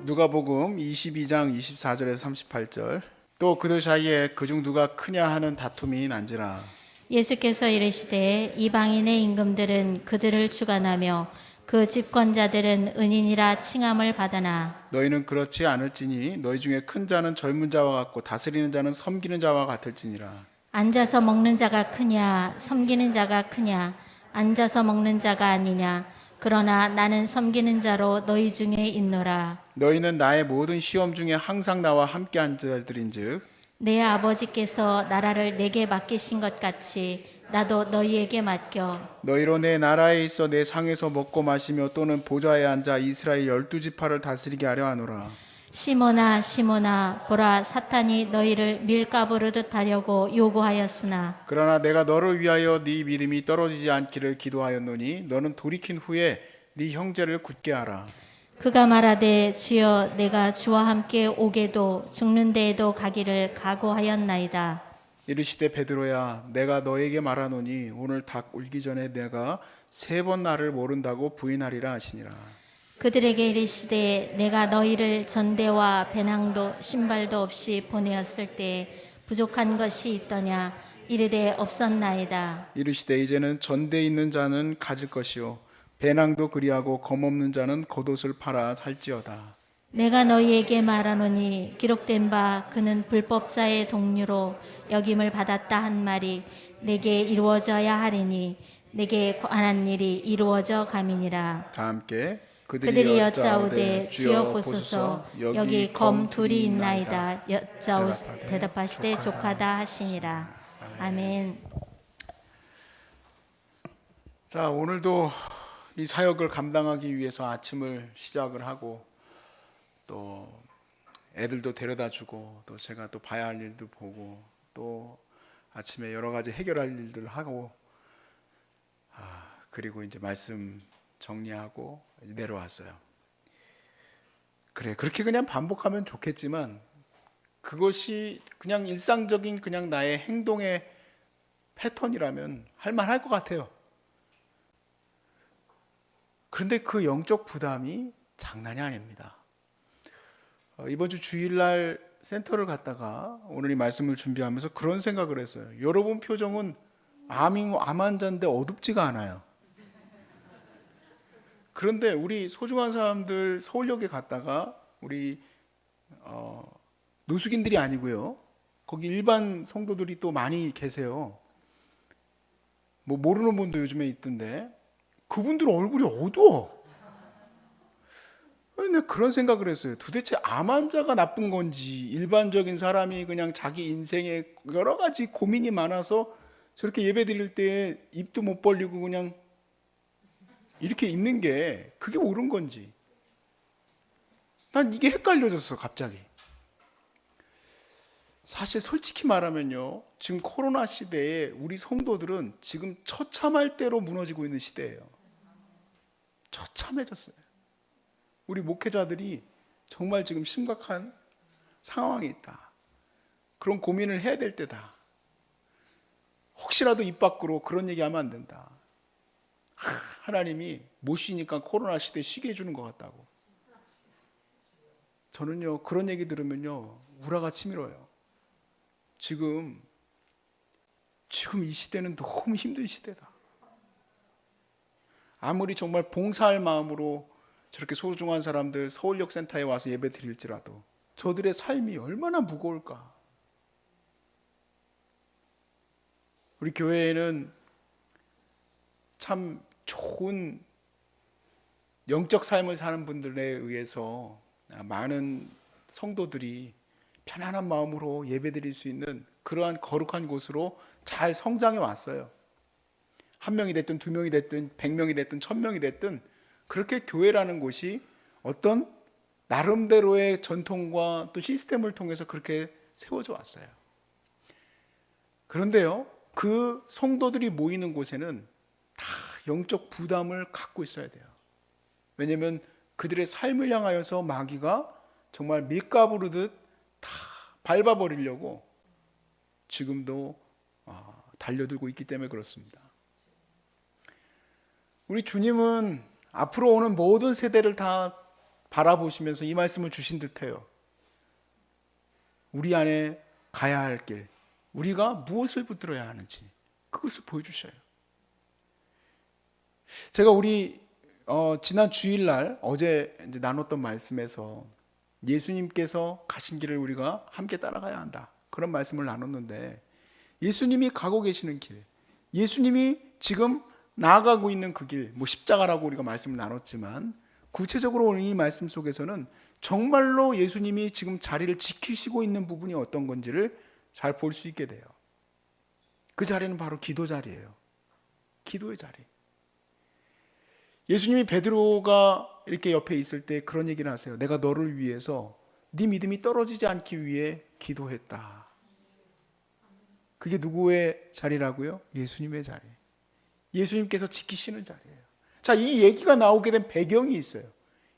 누가복음 22장 24절에서 38절. 또 그들 사이에 그중 누가 크냐 하는 다툼이 난지라. 예수께서 이르시되 이방인의 임금들은 그들을 주관하며 그 집권자들은 은인이라 칭함을 받으나 너희는 그렇지 않을지니 너희 중에 큰 자는 젊은 자와 같고 다스리는 자는 섬기는 자와 같을지니라. 앉아서 먹는 자가 크냐 섬기는 자가 크냐 앉아서 먹는 자가 아니냐 그러나 나는 섬기는 자로 너희 중에 있노라. 너희는 나의 모든 시험 중에 항상 나와 함께 한 자들인즉 내 아버지께서 나라를 내게 맡기신 것 같이 나도 너희에게 맡겨 너희로 내 나라에 있어 내 상에서 먹고 마시며 또는 보좌에 앉아 이스라엘 12지파를 다스리게 하려 하노라. 시몬아 시몬아 보라 사탄이 너희를 밀가부르듯 하려고 요구하였으나 그러나 내가 너를 위하여 네 믿음이 떨어지지 않기를 기도하였노니 너는 돌이킨 후에 네 형제를 굳게 하라. 그가 말하되 주여 내가 주와 함께 오게도 죽는 데에도 가기를 각오하였나이다. 이르시되 베드로야 내가 너에게 말하노니 오늘 닭 울기 전에 내가 3번 나를 모른다고 부인하리라 하시니라. 그들에게 이르시되 내가 너희를 전대와 배낭도 신발도 없이 보내었을 때 부족한 것이 있더냐 이르되 없었나이다. 이르시되 이제는 전대 있는 자는 가질 것이요 배낭도 그리하고 검없는 자는 겉옷을 팔아 살지어다. 내가 너희에게 말하노니 기록된 바 그는 불법자의 동류로 역임을 받았다 한 말이 내게 이루어져야 하리니 내게 관한 일이 이루어져 감이니라. 다 함께 그들이 여짜오되 주여 보소서 여기 검 둘이 있나이다. 여짜오 대답하시되 족하다 하시니라. 아멘. 자, 오늘도 이 사역을 감당하기 위해서 아침을 시작을 하고 또 애들도 데려다 주고 또 제가 또 봐야 할 일도 보고 또 아침에 여러 가지 해결할 일들을 하고 그리고 이제 말씀 정리하고 내려왔어요. 그래, 그렇게 그냥 반복하면 좋겠지만 그것이 그냥 일상적인 그냥 나의 행동의 패턴이라면 할만할 것 같아요. 그런데 그 영적 부담이 장난이 아닙니다. 이번 주 주일날 센터를 갔다가 오늘 이 말씀을 준비하면서 그런 생각을 했어요. 여러분 표정은 암 환자인데 어둡지가 않아요. 그런데 우리 소중한 사람들 서울역에 갔다가 우리 노숙인들이 아니고요. 거기 일반 성도들이 또 많이 계세요. 뭐 모르는 분도 요즘에 있던데 그분들 얼굴이 어두워. 근데 그런 생각을 했어요. 도대체 암 환자가 나쁜 건지 일반적인 사람이 그냥 자기 인생에 여러 가지 고민이 많아서 저렇게 예배 드릴 때 입도 못 벌리고 그냥 이렇게 있는 게 그게 옳은 건지 난 이게 헷갈려졌어 갑자기. 사실 솔직히 말하면요, 지금 코로나 시대에 우리 성도들은 지금 처참할 대로 무너지고 있는 시대예요. 처참해졌어요. 우리 목회자들이 정말 지금 심각한 상황이 있다. 그런 고민을 해야 될 때다. 혹시라도 입 밖으로 그런 얘기하면 안 된다. 하나님이 못 쉬니까 코로나 시대 쉬게 해주는 것 같다고. 저는요 그런 얘기 들으면요 우라가 치밀어요. 지금 이 시대는 너무 힘든 시대다. 아무리 정말 봉사할 마음으로 저렇게 소중한 사람들 서울역 센터에 와서 예배 드릴지라도 저들의 삶이 얼마나 무거울까. 우리 교회에는 참 좋은 영적 삶을 사는 분들에 의해서 많은 성도들이 편안한 마음으로 예배드릴 수 있는 그러한 거룩한 곳으로 잘 성장해 왔어요. 1명이 됐든 2명이 됐든 100명이 됐든 1000명이 됐든 그렇게 교회라는 곳이 어떤 나름대로의 전통과 또 시스템을 통해서 그렇게 세워져 왔어요. 그런데요, 그 성도들이 모이는 곳에는 다 영적 부담을 갖고 있어야 돼요. 왜냐하면 그들의 삶을 향하여서 마귀가 정말 밀가부르듯 다 밟아버리려고 지금도 달려들고 있기 때문에 그렇습니다. 우리 주님은 앞으로 오는 모든 세대를 다 바라보시면서 이 말씀을 주신 듯해요. 우리 안에 가야 할 길, 우리가 무엇을 붙들어야 하는지 그것을 보여주셔요. 제가 우리 지난 주일날 어제 이제 나눴던 말씀에서 예수님께서 가신 길을 우리가 함께 따라가야 한다, 그런 말씀을 나눴는데, 예수님이 가고 계시는 길, 예수님이 지금 나아가고 있는 그 길, 뭐 십자가라고 우리가 말씀을 나눴지만, 구체적으로 오늘 이 말씀 속에서는 정말로 예수님이 지금 자리를 지키시고 있는 부분이 어떤 건지를 잘 볼 수 있게 돼요. 그 자리는 바로 기도 자리예요. 기도의 자리. 예수님이 베드로가 이렇게 옆에 있을 때 그런 얘기를 하세요. 내가 너를 위해서 네 믿음이 떨어지지 않기 위해 기도했다. 그게 누구의 자리라고요? 예수님의 자리. 예수님께서 지키시는 자리예요. 자, 이 얘기가 나오게 된 배경이 있어요.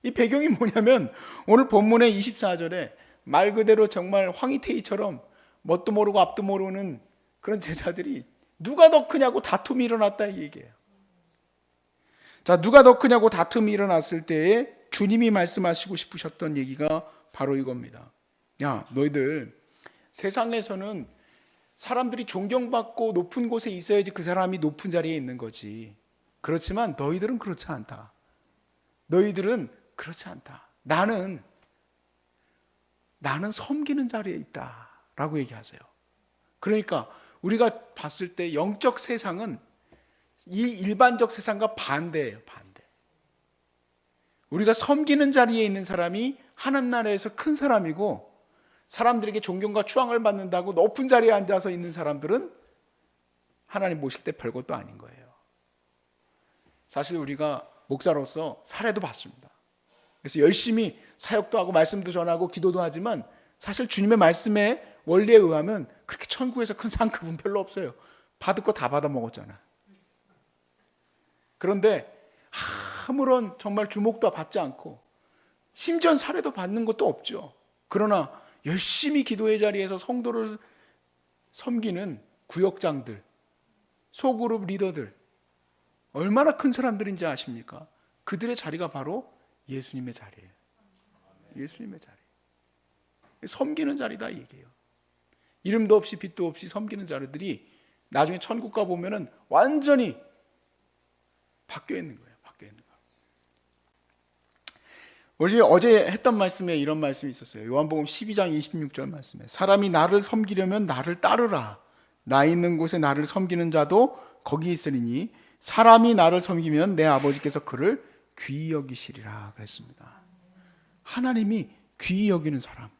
이 배경이 뭐냐면 오늘 본문의 24절에 말 그대로 정말 황희태이처럼 뭣도 모르고 앞도 모르는 그런 제자들이 누가 더 크냐고 다툼이 일어났다, 이 얘기예요. 자, 누가 더 크냐고 다툼이 일어났을 때에 주님이 말씀하시고 싶으셨던 얘기가 바로 이겁니다. 야, 너희들 세상에서는 사람들이 존경받고 높은 곳에 있어야지 그 사람이 높은 자리에 있는 거지. 그렇지만 너희들은 그렇지 않다. 너희들은 그렇지 않다. 나는 섬기는 자리에 있다 라고 얘기하세요. 그러니까 우리가 봤을 때 영적 세상은 이 일반적 세상과 반대예요. 반대. 우리가 섬기는 자리에 있는 사람이 하나님 나라에서 큰 사람이고, 사람들에게 존경과 추앙을 받는다고 높은 자리에 앉아서 있는 사람들은 하나님 모실 때 별것도 아닌 거예요. 사실 우리가 목사로서 사례도 봤습니다. 그래서 열심히 사역도 하고 말씀도 전하고 기도도 하지만 사실 주님의 말씀의 원리에 의하면 그렇게 천국에서 큰 상급은 별로 없어요. 받을 거 다 받아 먹었잖아. 그런데 아무런 정말 주목도 받지 않고 심지어 사례도 받는 것도 없죠. 그러나 열심히 기도의 자리에서 성도를 섬기는 구역장들, 소그룹 리더들, 얼마나 큰 사람들인지 아십니까? 그들의 자리가 바로 예수님의 자리예요. 예수님의 자리. 섬기는 자리다, 이 얘기예요. 이름도 없이 빛도 없이 섬기는 자리들이 나중에 천국 가 보면은 완전히 바뀌어 있는 거예요. 바뀌어 있는 거예요. 우리 어제 했던 말씀에 이런 말씀이 있었어요. 요한복음 12장 26절 말씀에 사람이 나를 섬기려면 나를 따르라. 나 있는 곳에 나를 섬기는 자도 거기 있으리니 사람이 나를 섬기면 내 아버지께서 그를 귀히 여기시리라 그랬습니다. 하나님이 귀히 여기는 사람,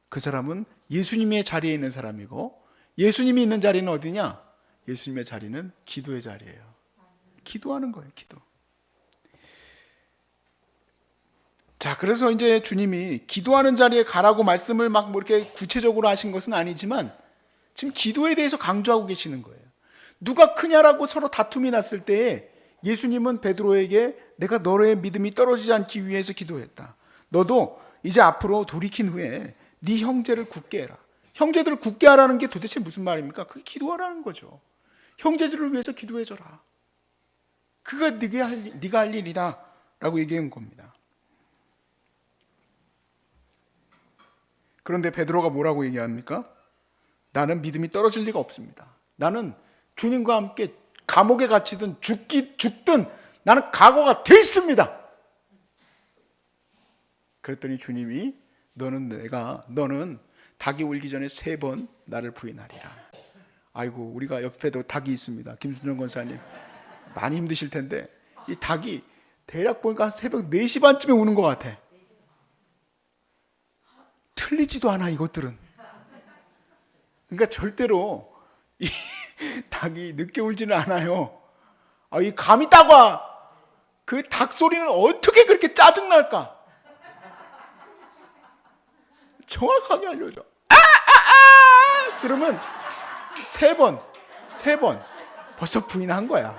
그 사람은 예수님의 자리에 있는 사람이고, 예수님이 있는 자리는 어디냐? 예수님의 자리는 기도의 자리예요. 기도하는 거예요. 기도. 자, 그래서 이제 주님이 기도하는 자리에 가라고 말씀을 막 뭐 이렇게 구체적으로 하신 것은 아니지만 지금 기도에 대해서 강조하고 계시는 거예요. 누가 크냐라고 서로 다툼이 났을 때에 예수님은 베드로에게 내가 너의 믿음이 떨어지지 않기 위해서 기도했다. 너도 이제 앞으로 돌이킨 후에 네 형제를 굳게 해라. 형제들을 굳게 하라는 게 도대체 무슨 말입니까? 그게 기도하라는 거죠. 형제들을 위해서 기도해줘라. 그가 네가 할 일이다 라고 얘기한 겁니다. 그런데 베드로가 뭐라고 얘기합니까? 나는 믿음이 떨어질 리가 없습니다. 나는 주님과 함께 감옥에 갇히든 죽든 나는 각오가 돼 있습니다. 그랬더니 주님이 너는 닭이 울기 전에 3번 나를 부인하리라. 아이고, 우리가 옆에도 닭이 있습니다. 김순정 권사님 많이 힘드실 텐데 이 닭이 대략 보니까 한 새벽 4시 반쯤에 우는 것 같아. 틀리지도 않아 이것들은. 그러니까 절대로 이 닭이 늦게 울지는 않아요. 이 감히 따과 그 닭 소리는 어떻게 그렇게 짜증날까? 정확하게 알려줘. 그러면 3번 벌써 부인한 거야.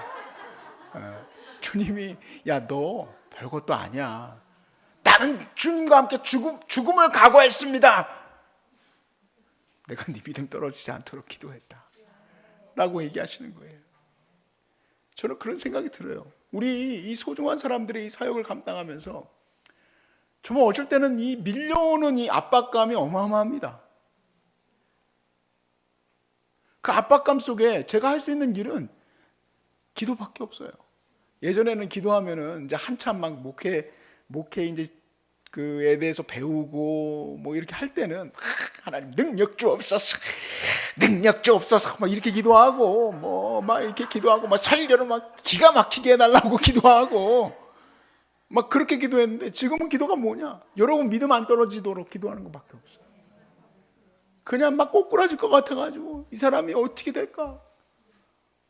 주님이 야, 너 별것도 아니야. 나는 주님과 함께 죽음을 각오했습니다. 내가 네 믿음 떨어지지 않도록 기도했다 라고 얘기하시는 거예요. 저는 그런 생각이 들어요. 우리 이 소중한 사람들의 이 사역을 감당하면서 정말 어쩔 때는 이 밀려오는 이 압박감이 어마어마합니다. 그 압박감 속에 제가 할 수 있는 일은 기도밖에 없어요. 예전에는 기도하면은 이제 한참 막 목회 이제 그에 대해서 배우고 뭐 이렇게 할 때는 하나님 능력 주옵소서, 능력 주옵소서 막 이렇게 기도하고 뭐 막 이렇게 기도하고 막 설교를 막 기가 막히게 해달라고 기도하고 막 그렇게 기도했는데 지금은 기도가 뭐냐? 여러분 믿음 안 떨어지도록 기도하는 것밖에 없어요. 그냥 막 꼬꾸라질 것 같아가지고 이 사람이 어떻게 될까?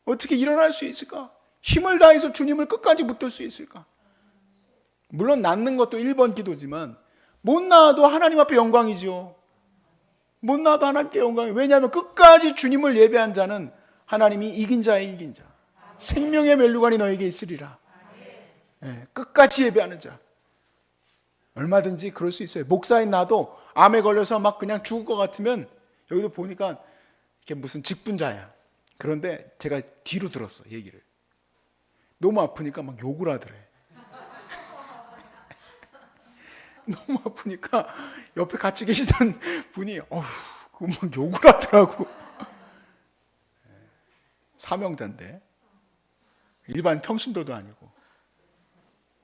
어떻게 일어날 수 있을까? 힘을 다해서 주님을 끝까지 붙들 수 있을까? 물론 낳는 것도 1번 기도지만 못 낳아도 하나님 앞에 영광이죠. 못 낳아도 하나님께 영광이에요. 왜냐하면 끝까지 주님을 예배한 자는 하나님이 이긴 자의 이긴 자, 생명의 면류관이 너에게 있으리라. 네, 끝까지 예배하는 자. 얼마든지 그럴 수 있어요. 목사인 나도 암에 걸려서 막 그냥 죽을 것 같으면 여기도 보니까 이게 무슨 직분자야. 그런데 제가 뒤로 들었어, 얘기를. 너무 아프니까 막 욕을 하더래. 너무 아프니까 옆에 같이 계시던 분이 그 막 욕을 하더라고. 사명자인데 일반 평신도도 아니고.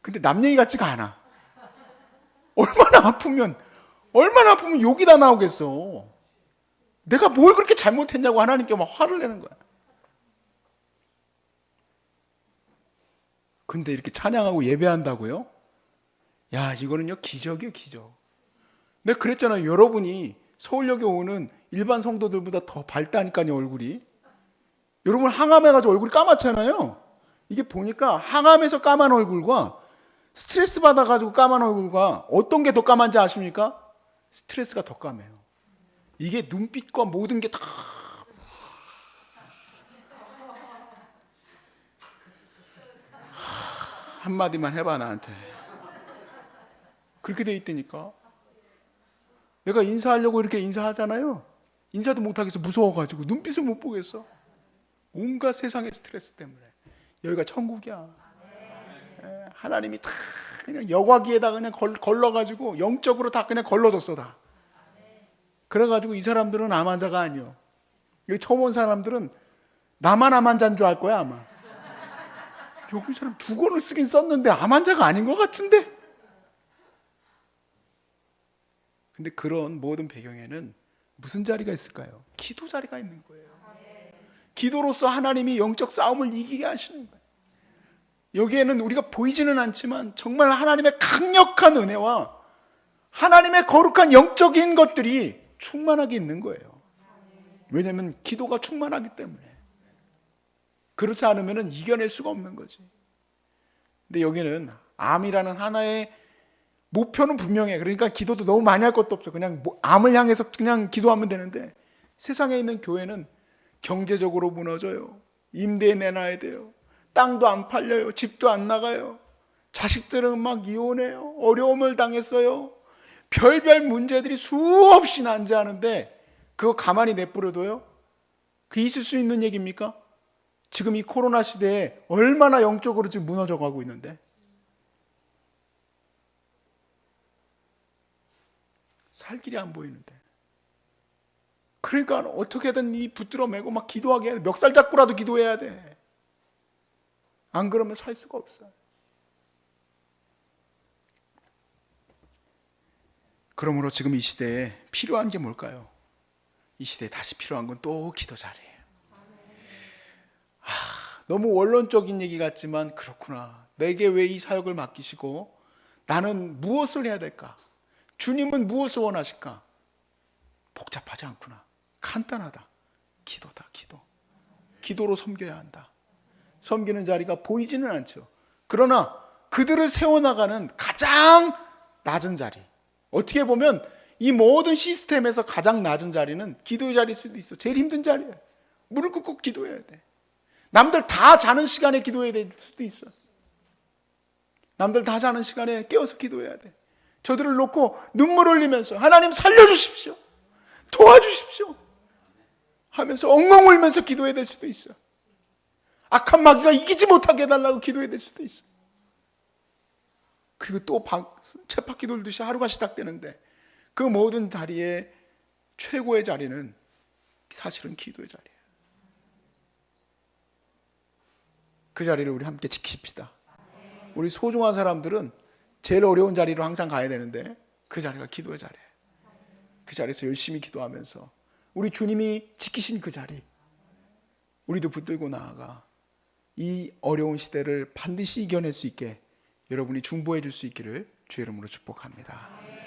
근데 남 얘기 같지가 않아. 얼마나 아프면 욕이 다 나오겠어. 내가 뭘 그렇게 잘못했냐고 하나님께 막 화를 내는 거야. 근데 이렇게 찬양하고 예배한다고요? 야, 이거는요 기적이에요, 기적. 내가 그랬잖아요. 여러분이 서울역에 오는 일반 성도들보다 더 밝다니까요, 얼굴이. 여러분 항암해가지고 얼굴이 까맣잖아요. 이게 보니까 항암에서 까만 얼굴과 스트레스 받아가지고 까만 얼굴과 어떤 게 더 까만지 아십니까? 스트레스가 더 까매요. 이게 눈빛과 모든 게 다 한마디만 해봐 나한테. 그렇게 돼 있다니까. 내가 인사하려고 이렇게 인사하잖아요. 인사도 못하겠어. 무서워가지고 눈빛을 못 보겠어. 온갖 세상의 스트레스 때문에. 여기가 천국이야. 하나님이 다 그냥 여과기에다 그냥 걸러가지고 영적으로 다 그냥 걸러줬어 다. 그래가지고 이 사람들은 암 환자가 아니요. 여기 처음 온 사람들은 나만 암 환자인 줄 알 거야 아마. 여기 사람 2권을 쓰긴 썼는데 암 환자가 아닌 것 같은데. 근데 그런 모든 배경에는 무슨 자리가 있을까요? 기도 자리가 있는 거예요. 기도로서 하나님이 영적 싸움을 이기게 하시는 거예요. 여기에는 우리가 보이지는 않지만 정말 하나님의 강력한 은혜와 하나님의 거룩한 영적인 것들이 충만하게 있는 거예요. 왜냐하면 기도가 충만하기 때문에. 그렇지 않으면 이겨낼 수가 없는 거지. 근데 여기는 암이라는 하나의 목표는 분명해. 그러니까 기도도 너무 많이 할 것도 없어. 그냥 암을 향해서 그냥 기도하면 되는데 세상에 있는 교회는 경제적으로 무너져요. 임대 내놔야 돼요. 땅도 안 팔려요. 집도 안 나가요. 자식들은 막 이혼해요. 어려움을 당했어요. 별별 문제들이 수없이 난제하는데 그거 가만히 내버려둬요? 그 있을 수 있는 얘기입니까? 지금 이 코로나 시대에 얼마나 영적으로 지금 무너져 가고 있는데 살 길이 안 보이는데. 그러니까 어떻게든 이 붙들어 매고 막 기도하게 해야 돼. 멱살 잡고라도 기도해야 돼. 안 그러면 살 수가 없어요. 그러므로 지금 이 시대에 필요한 게 뭘까요? 이 시대에 다시 필요한 건 또 기도 자리예요. 너무 원론적인 얘기 같지만 그렇구나. 내게 왜 이 사역을 맡기시고 나는 무엇을 해야 될까? 주님은 무엇을 원하실까? 복잡하지 않구나. 간단하다. 기도다, 기도. 기도로 섬겨야 한다. 섬기는 자리가 보이지는 않죠. 그러나 그들을 세워나가는 가장 낮은 자리. 어떻게 보면 이 모든 시스템에서 가장 낮은 자리는 기도의 자리일 수도 있어. 제일 힘든 자리야. 무릎 꿇고 기도해야 돼. 남들 다 자는 시간에 기도해야 될 수도 있어. 남들 다 자는 시간에 깨어서 기도해야 돼. 저들을 놓고 눈물 흘리면서 하나님 살려주십시오. 도와주십시오. 하면서 엉엉 울면서 기도해야 될 수도 있어. 악한 마귀가 이기지 못하게 해달라고 기도해야 될 수도 있어. 그리고 또 쳇바퀴 돌듯이 하루가 시작되는데 그 모든 자리에 최고의 자리는 사실은 기도의 자리예요. 그 자리를 우리 함께 지킵시다. 우리 소중한 사람들은 제일 어려운 자리로 항상 가야 되는데 그 자리가 기도의 자리예요. 그 자리에서 열심히 기도하면서 우리 주님이 지키신 그 자리, 우리도 붙들고 나아가 이 어려운 시대를 반드시 이겨낼 수 있게 여러분이 중보해 줄 수 있기를 주의 이름으로 축복합니다.